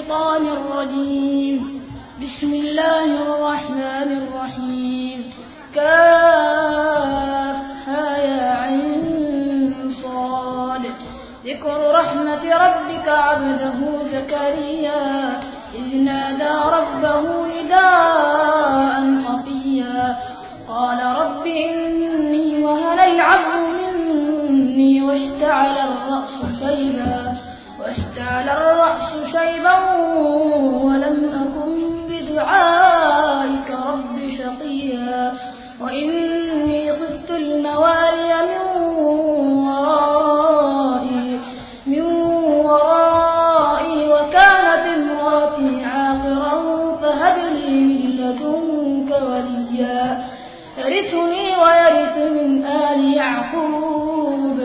الشيطان الرجيم. بسم الله الرحمن الرحيم. كافها يا عين صاد. ذكر رحمة ربك عبده زكريا إذ نادى ربه نداء خفيا قال رب إني وهن العظم مني واشتعل الرأس شيبا ولم أكن بدعائك رب شقيا وإني خفت الموالي من ورائي وكانت امرأتي عاقرا فهب لي من لدنك وليا يرثني ويرث من آل يعقوب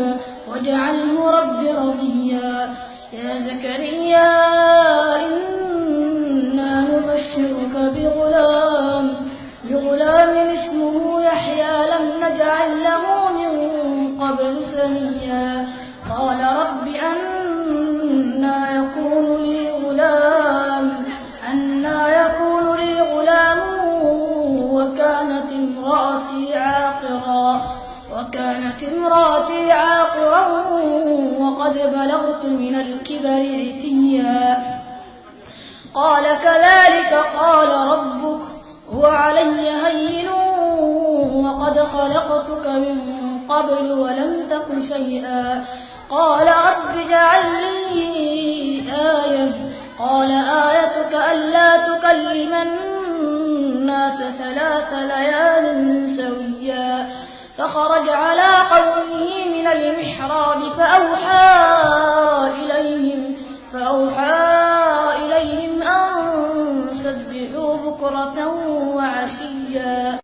واجعله رب رضيا. يا زكريا إنا نبشرك بغلام اسمه يحيى لم نجعل له من قبل سميا قال رب أنى يكون لي غلام وكانت امرأتي عاقرا وقد بلغت من الكبر عتيا قال كذلك قال ربك هو علي هين وقد خلقتك من قبل ولم تك شيئا قال رب اجعل لي آية قال آيتك ألا تكلم الناس 3 ليال سويا فخرج على قومه من المحراب فأوحى إليهم أن سبحوا بكرة وعشيا